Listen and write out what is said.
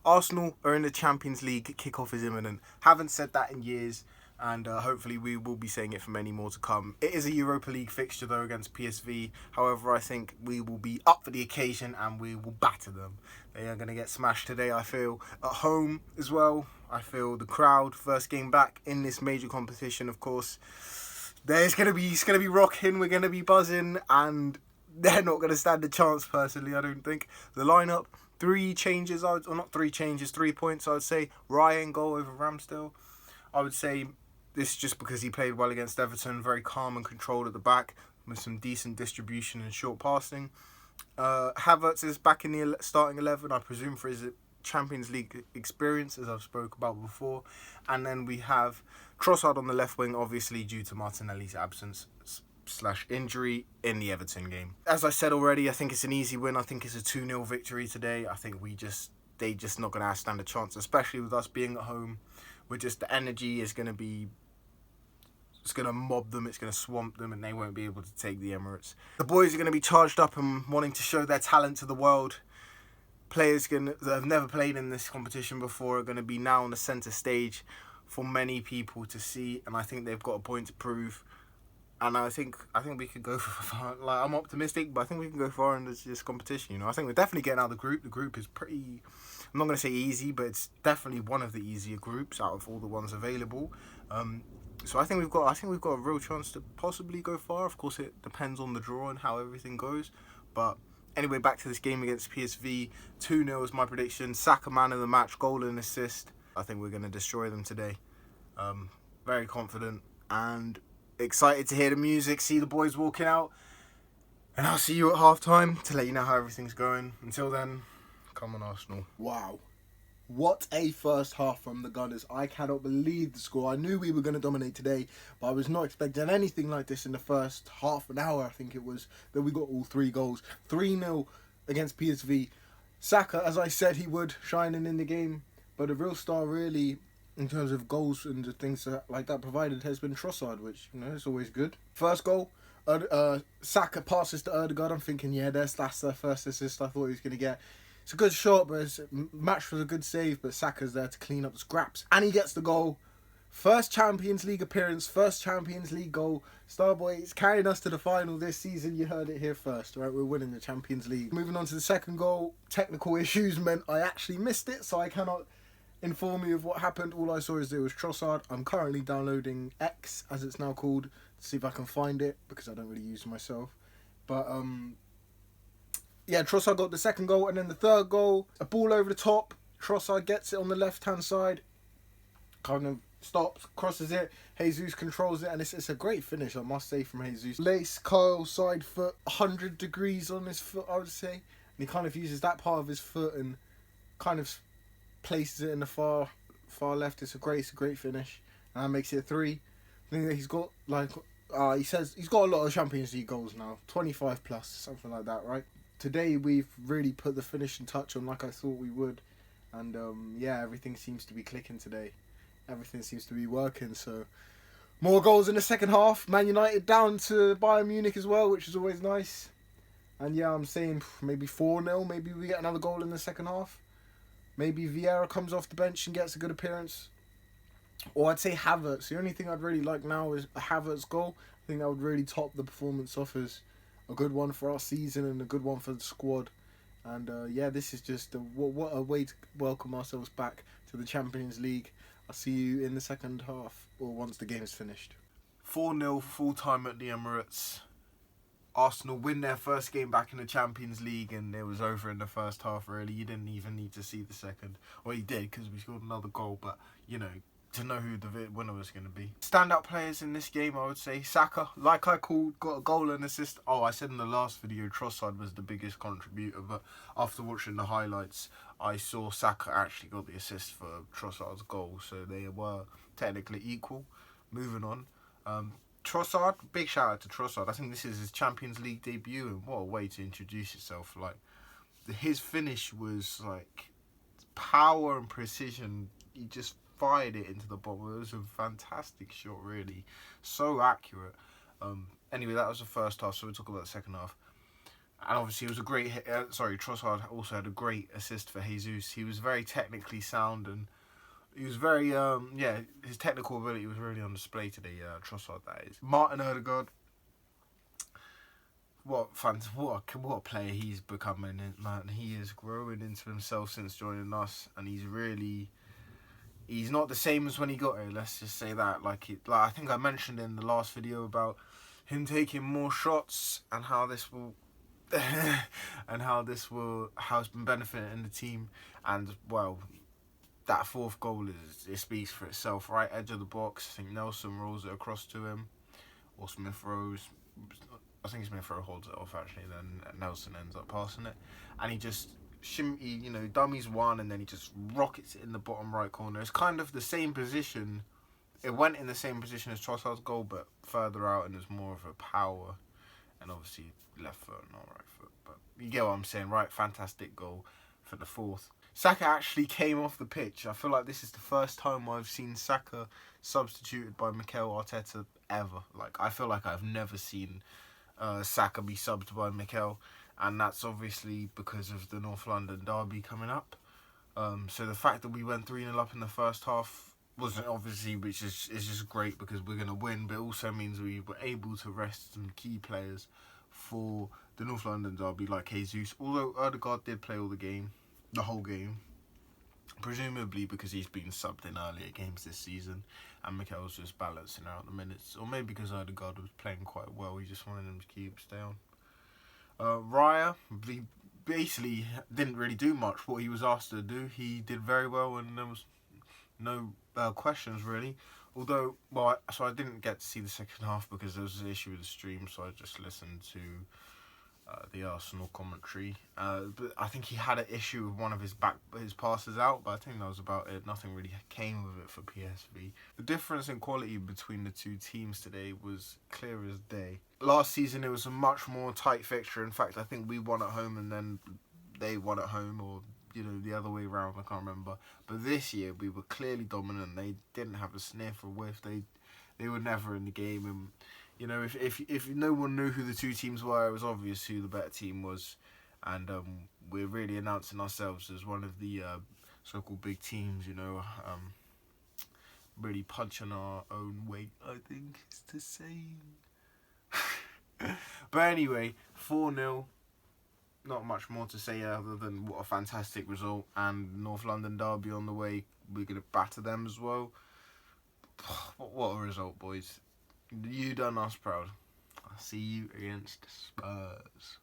Arsenal are in the Champions League. Kickoff is imminent. Haven't said that in years, and hopefully we will be saying it for many more to come. It is a Europa League fixture though against PSV. However, I think we will be up for the occasion and we will batter them. They are going to get smashed today, I feel. At home as well, I feel the crowd, first game back in this major competition, of course. It's going to be rocking, we're going to be buzzing, and they're not going to stand a chance, personally, I don't think. The lineup, 3 points, I would say. Ryan goal over Ramsdale. I would say this just because he played well against Everton, very calm and controlled at the back, with some decent distribution and short passing. Havertz is back in the starting 11, I presume for his Champions League experience, as I've spoke about before. And then we have Trossard on the left wing, obviously due to Martinelli's absence / injury in the Everton game. As I said already, I think it's an easy win. I think it's a 2-0 victory today. I think they just not going to stand a chance, especially with us being at home. The energy is going to be, it's going to mob them, it's going to swamp them, and they won't be able to take the Emirates. The boys are going to be charged up and wanting to show their talent to the world. Players that have never played in this competition before are going to be now on the centre stage for many people to see, and I think they've got a point to prove. And I think we could go far. Like, I'm optimistic, but I think we can go far in this competition. I think we're definitely getting out of the group. The group is pretty, I'm not going to say easy, but it's definitely one of the easier groups out of all the ones available. So I think we've got a real chance to possibly go far. Of course, it depends on the draw and how everything goes. But anyway, back to this game against PSV. 2-0 is my prediction. Saka man of the match, goal and assist. I think we're going to destroy them today. Very confident and excited to hear the music, see the boys walking out. And I'll see you at half-time to let you know how everything's going. Until then, come on Arsenal. Wow. What a first half from the Gunners. I cannot believe the score. I knew we were going to dominate today, but I was not expecting anything like this in the first half an hour, I think it was, that we got all 3 goals. 3-0 against PSV. Saka, as I said he would, shining in the game, but the real star really, in terms of goals and the things like that provided, has been Trossard, which, is always good. First goal, Saka passes to Ødegaard. I'm thinking, that's their first assist I thought he was going to get. It's a good shot, but Match was a good save, but Saka's there to clean up the scraps. And he gets the goal. First Champions League appearance, first Champions League goal. Starboy is carrying us to the final this season. You heard it here first, right? We're winning the Champions League. Moving on to the second goal. Technical issues meant I actually missed it, so I cannot inform you of what happened. All I saw is it was Trossard. I'm currently downloading X, as it's now called, to see if I can find it, because I don't really use it myself. But, Trossard got the second goal, and then the third goal, a ball over the top. Trossard gets it on the left-hand side, kind of stops, crosses it. Jesus controls it, and it's a great finish, I must say, from Jesus. Lace, curl, side foot, 100 degrees on his foot, I would say. And he kind of uses that part of his foot and kind of places it in the far left. It's a great finish, and that makes it 3. I think that he's got, he says he's got a lot of Champions League goals now, 25 plus, something like that, right? Today we've really put the finishing touch on like I thought we would, and everything seems to be clicking today. Everything seems to be working, so more goals in the second half. Man United down to Bayern Munich as well, which is always nice. And I'm saying maybe 4-0, maybe we get another goal in the second half. Maybe Vieira comes off the bench and gets a good appearance. Or I'd say Havertz. The only thing I'd really like now is a Havertz goal. I think that would really top the performance off as a good one for our season and a good one for the squad. And this is just what a way to welcome ourselves back to the Champions League. I'll see you in the second half, or once the game is finished. 4-0 full time at the Emirates. Arsenal win their first game back in the Champions League, and it was over in the first half, really. You didn't even need to see the second. Well, you did, because we scored another goal, but, to know who the winner was going to be. Standout players in this game, I would say. Saka, like I called, got a goal and assist. Oh, I said in the last video Trossard was the biggest contributor, but after watching the highlights, I saw Saka actually got the assist for Trossard's goal, so they were technically equal. Moving on. Trossard, big shout out to Trossard. I think this is his Champions League debut, and what a way to introduce yourself. His finish was power and precision. He just fired it into the bottom. It was a fantastic shot, really. So accurate. Anyway, that was the first half, so we'll talk about the second half. And obviously, it was a great hit. Trossard also had a great assist for Jesus. He was very technically sound, and he was very, his technical ability was really on display today, Trossard, that is. Martin Odegaard, what a player he's becoming, man. He is growing into himself since joining us, and he's not the same as when he got here, let's just say that. Like I think I mentioned in the last video about him taking more shots and how this will how it's been benefiting the team. And well, that fourth goal it speaks for itself. Right edge of the box, I think Nelson rolls it across to him, or Smith Rowe. I think Smith Rowe holds it off actually, then Nelson ends up passing it, and he just dummies one, and then he just rockets it in the bottom right corner. It's kind of the same position. It went in the same position as Trossard's goal, but further out, and there's more of a power, and obviously left foot, not right foot. But you get what I'm saying, right? Fantastic goal for the fourth. Saka actually came off the pitch. I feel like this is the first time I've seen Saka substituted by Mikel Arteta ever. Like, I feel like I've never seen Saka be subbed by Mikel, and that's obviously because of the North London derby coming up. So the fact that we went 3-0 up in the first half wasn't obviously, which is just great because we're going to win, but it also means we were able to rest some key players for the North London derby, like Jesus. Although Odegaard did play the whole game, presumably because he's been subbed in earlier games this season, and Mikel's just balancing out the minutes, or maybe because Odegaard was playing quite well, he just wanted him to stay on. Raya, he basically didn't really do much what he was asked to do. He did very well, and there was no questions really. Although, so I didn't get to see the second half because there was an issue with the stream, so I just listened to the Arsenal commentary. But I think he had an issue with one of his passes out, but I think that was about it. Nothing really came of it for PSV. The difference in quality between the two teams today was clear as day. Last season it was a much more tight fixture. In fact, I think we won at home and then they won at home, or the other way around, I can't remember. But this year we were clearly dominant. They didn't have a sniff or whiff. They were never in the game, and if no one knew who the two teams were, it was obvious who the better team was. And we're really announcing ourselves as one of the so-called big teams, really punching our own weight, I think is to say. But anyway, 4-0. Not much more to say other than what a fantastic result, and North London derby on the way. We're going to batter them as well. What a result, boys. You done us proud. I'll see you against Spurs.